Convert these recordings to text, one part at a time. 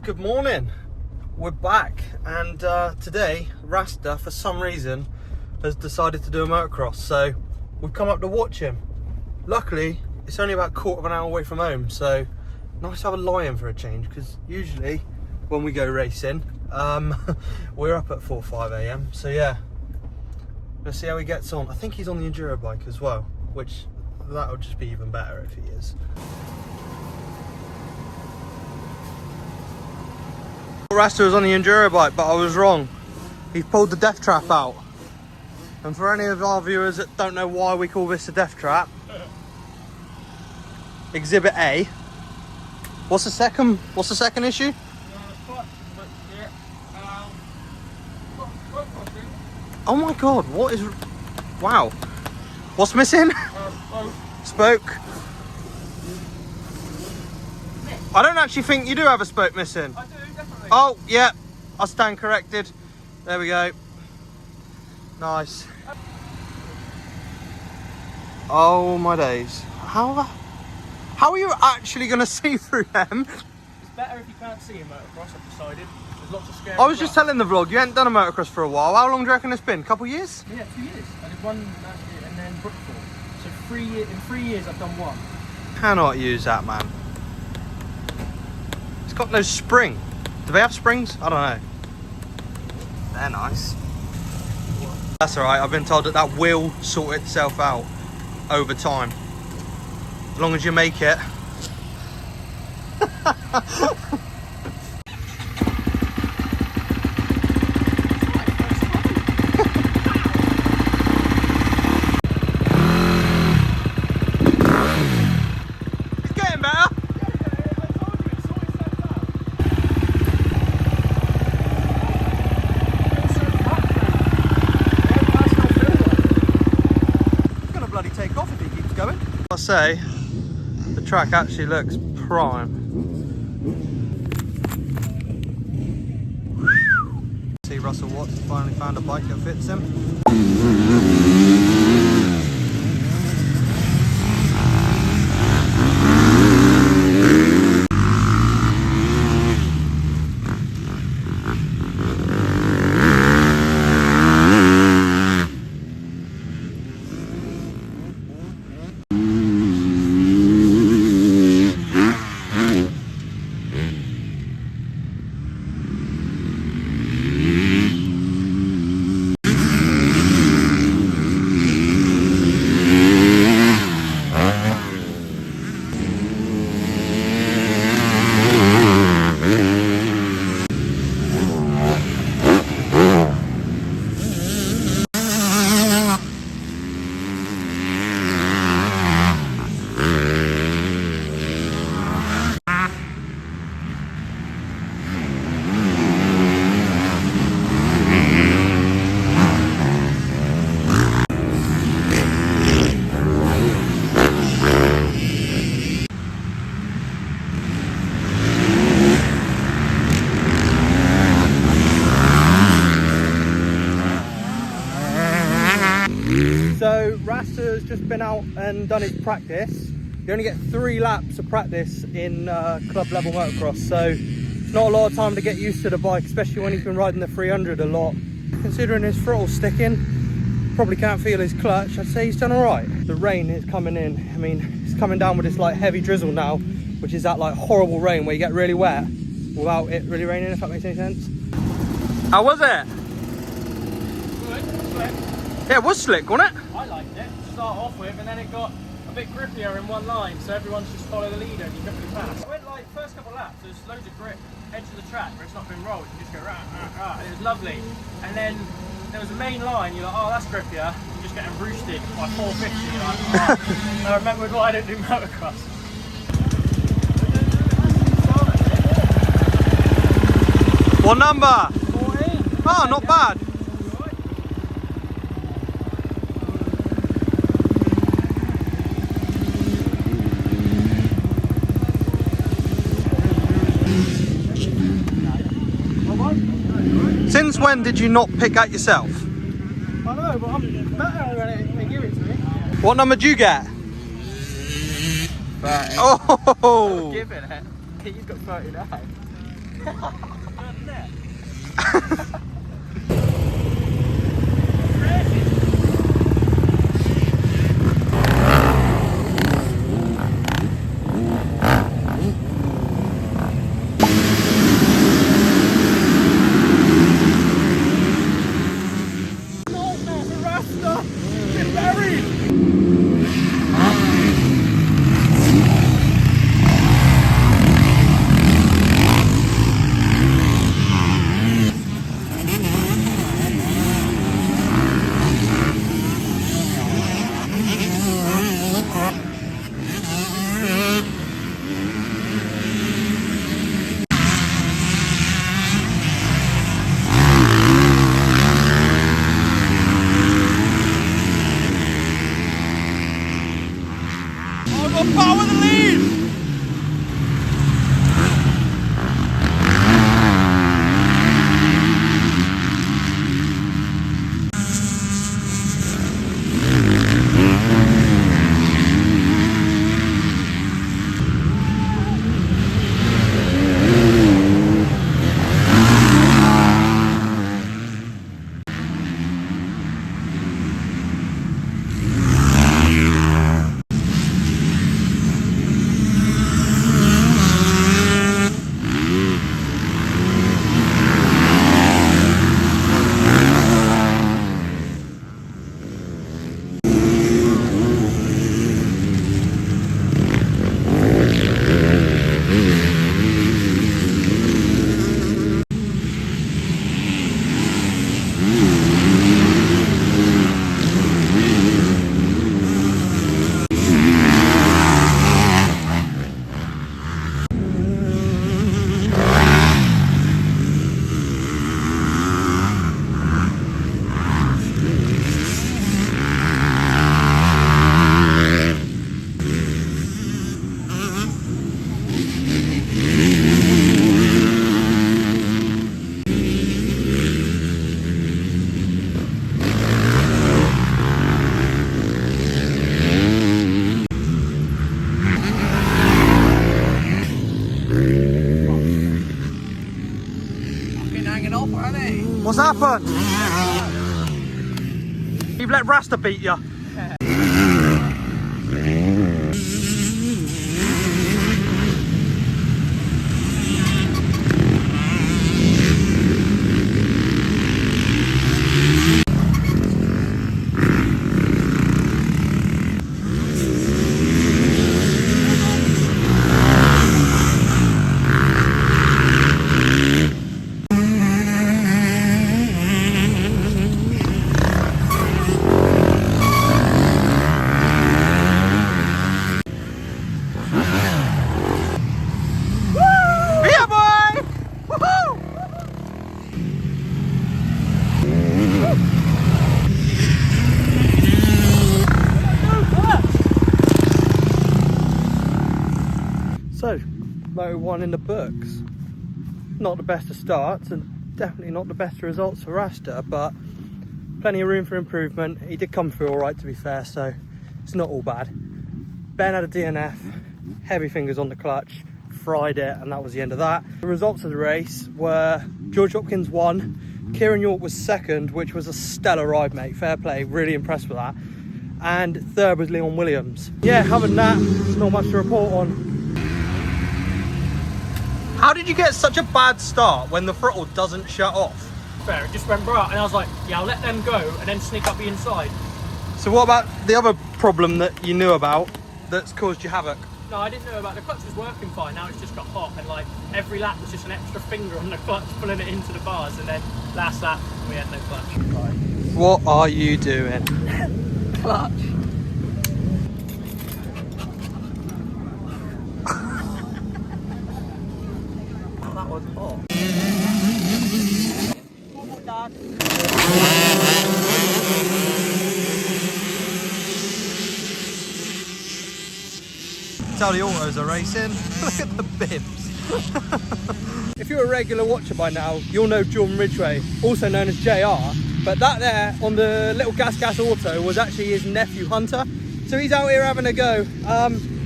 Good morning, we're back, and today Rasta for some reason has decided to do a motocross, so we've come up to watch him. Luckily it's only about a quarter of an hour away from home, so nice to have a lie-in for a change, because usually when we go racing we're up at 4 or 5 a.m. so yeah, let's see how he gets on. I think he's on the enduro bike as well, which that'll just be even better if he is. Rasta was on the enduro bike, but I was wrong. He's pulled the death trap out. And for any of our viewers that don't know why we call this a death trap, Exhibit A. What's the second issue? Oh my god, what is... Wow. What's missing? Spoke. I don't actually think you do have a spoke missing. I do, definitely. Oh, yeah. I stand corrected. There we go. Nice. Oh my days. How are you actually going to see through them? It's better if you can't see in motocross, I've decided. There's lots of scary I was just telling the vlog, you hadn't done a motocross for a while. How long do you reckon it's been? A couple of years? Yeah, 2 years. I did one last year and then Brookford. So in 3 years I've done one. Cannot use that, man. It's got no spring. Do they have springs? I don't know. They're nice. That's alright, I've been told that will sort itself out over time. As long as you make it. I say the track actually looks prime. See Russell Watts finally found a bike that fits him. So Rasta's just been out and done his practice. You only get 3 laps of practice in club level motocross, so it's not a lot of time to get used to the bike, especially when he's been riding the 300 a lot. Considering his throttle sticking, probably can't feel his clutch, I'd say he's done alright. The rain is coming in. I mean, it's coming down with this like heavy drizzle now, which is that like horrible rain where you get really wet without it really raining, if that makes any sense. How was it? Good. Yeah, it was slick, wasn't it? I liked it to start off with, and then it got a bit grippier in one line, so everyone's just follow the leader and you couldn't really pass. I went like first couple of laps, there's loads of grip, edge of the track where it's not been rolled, you just go rah, rah, rah, and it was lovely. And then there was a main line, you're like, oh that's grippier, you're just getting roosted by 450, you're like, oh. I remembered why I don't do motocross. What number? 14. Oh, not bad. Since when did you not pick that yourself? I know, but I'm better when they give it to me. What number did you get? 30. Oh! Give it. He's got 39. Power the lead! What's happened? You've let Rasta beat you. So, Moto 1 in the books. Not the best of starts and definitely not the best results for Rasta, but plenty of room for improvement. He did come through alright, to be fair, so it's not all bad. Ben had a DNF, heavy fingers on the clutch, fried it, and that was the end of that. The results of the race were George Hopkins won, Kieran York was second, which was a stellar ride, mate, fair play, really impressed with that. And third was Leon Williams. Yeah, other than that, not much to report on. How did you get such a bad start when the throttle doesn't shut off? Fair, it just went right, and I was like, yeah, I'll let them go and then sneak up the inside. So what about the other problem that you knew about that's caused you havoc? No, I didn't know about the clutch was working fine. Now it's just got hot, and like every lap was just an extra finger on the clutch pulling it into the bars, and then last lap we had no clutch. Right. What are you doing? Clutch. Oh, that was hot. Tell the autos are racing. Look at the bibs. If you're a regular watcher by now, you'll know Jordan Ridgway, also known as JR, but that there on the little Gas Auto was actually his nephew Hunter. So he's out here having a go.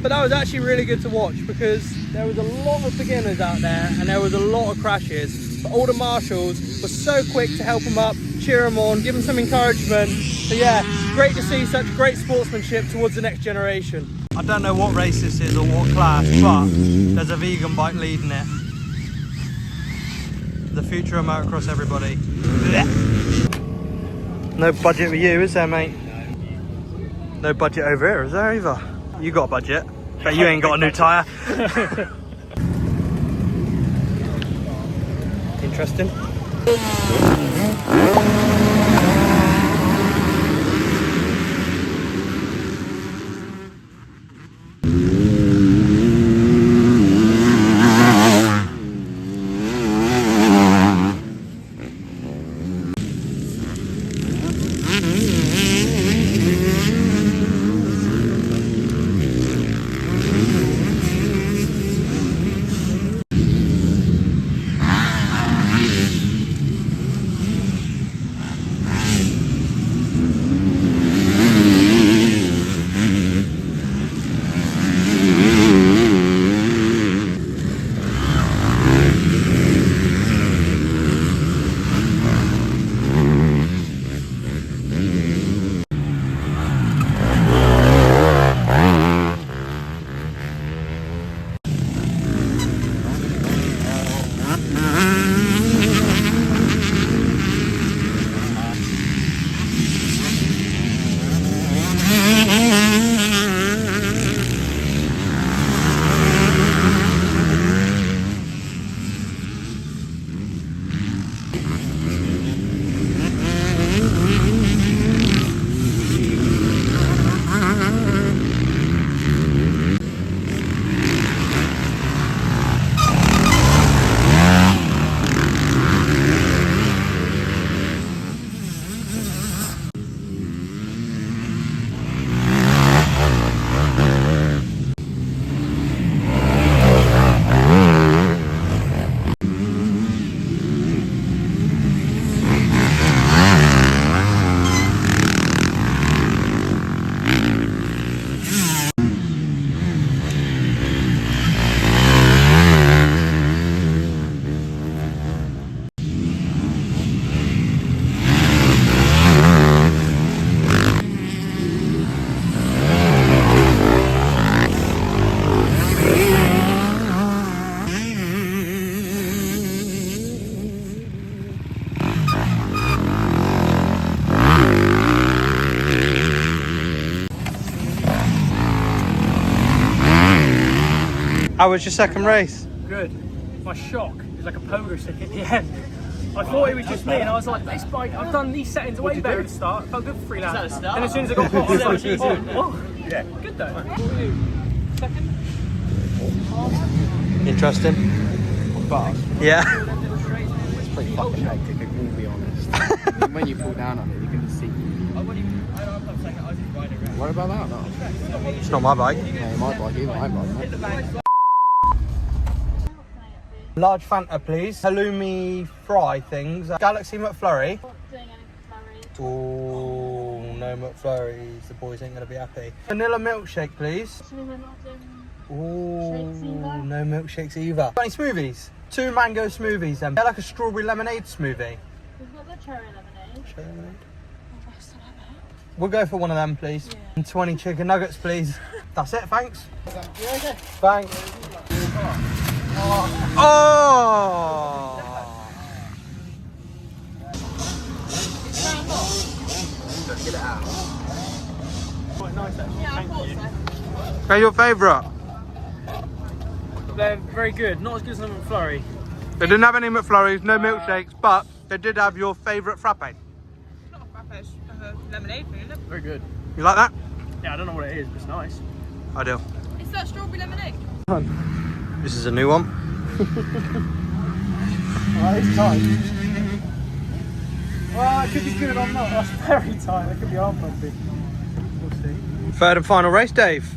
But that was actually really good to watch because there was a lot of beginners out there and there was a lot of crashes. But all the marshals were so quick to help them up, cheer them on, give them some encouragement. So yeah, great to see such great sportsmanship towards the next generation. I don't know what race this is or what class, but there's a vegan bike leading it. The future of motocross, everybody. No budget for you, is there, mate? No budget over here, is there either? You got a budget, but you ain't got a new tyre. Interesting. How was your second race? Good. My shock is like a pogo stick at the end. I thought it was just me, and I was like, this bike, I've done these settings way better at the start. Felt good for 3 laps. And as soon as I got hot, I was like, oh, yeah. Good though. Second? Interesting. But Yeah. it's pretty fucking hectic, I will be honest. When you pull down on it, you can just see. What about that? No. It's not my bike. Yeah, my bike, even my bike. Large Fanta, please. Halloumi fry things. Galaxy McFlurry. Not doing any McFlurry. Oh, no McFlurries. The boys ain't gonna be happy. Vanilla milkshake, please. Actually, we're not doing Oh, Shakes either? no milkshakes either. Got any smoothies? 2 mango smoothies then. They're like a strawberry lemonade smoothie. We've got the cherry lemonade. Cherry lemonade. Oh, Rasta lemonade. We'll go for one of them, please. Yeah. And 20 chicken nuggets, please. That's it, thanks. Yeah, okay. Thanks. Oh! Get it out. Quite nice actually. Yeah, I Thank thought you. so. What's your favourite? They're very good. Not as good as the McFlurry. They didn't have any McFlurries, no milkshakes, but they did have your favourite frappe. Not a frappe, it's lemonade, isn't it? Very good. You like that? Yeah, I don't know what it is, but it's nice. I do. It's that strawberry lemonade. This is a new one. Alright, it's tight. Well, it could be good or not. That's very tight. It could be arm bumpy. We'll see. Third and final race, Dave.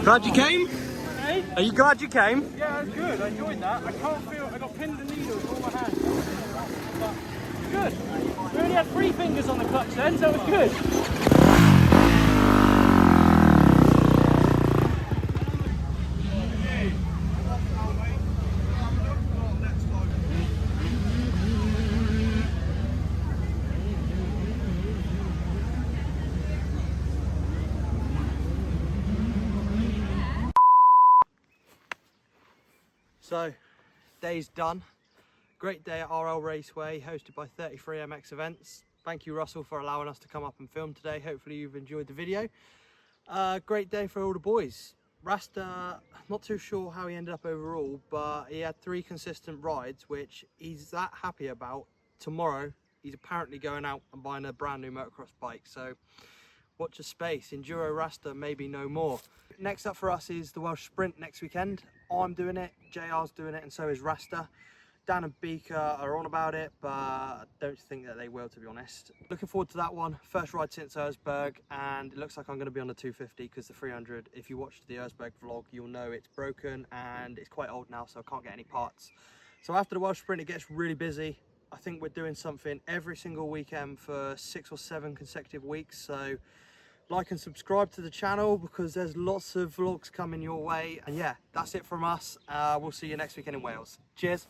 Glad you came? Hey? Are you glad you came? Yeah, it was good. I enjoyed that. I can't feel. I got pins and needles all my hands. But good. We only had 3 fingers on the clutch then, so it was good. So, day's done. Great day at RL Raceway, hosted by 33Mx Events. Thank you, Russell, for allowing us to come up and film today. Hopefully you've enjoyed the video. Great day for all the boys. Rasta, not too sure how he ended up overall, but he had 3 consistent rides, which he's that happy about. Tomorrow, he's apparently going out and buying a brand new motocross bike. So, watch your space. Enduro Rasta, maybe no more. Next up for us is the Welsh Sprint next weekend. I'm doing it, JR's doing it, and so is Rasta. Dan and Beaker are on about it, but I don't think that they will, to be honest. Looking forward to that one. First ride since Erzberg, and it looks like I'm going to be on the 250 because the 300, if you watched the Erzberg vlog, you'll know it's broken and it's quite old now, so I can't get any parts. So after the Welsh Sprint, it gets really busy. I think we're doing something every single weekend for 6 or 7 consecutive weeks. So like and subscribe to the channel because there's lots of vlogs coming your way. And yeah, that's it from us. We'll see you next weekend in Wales. Cheers.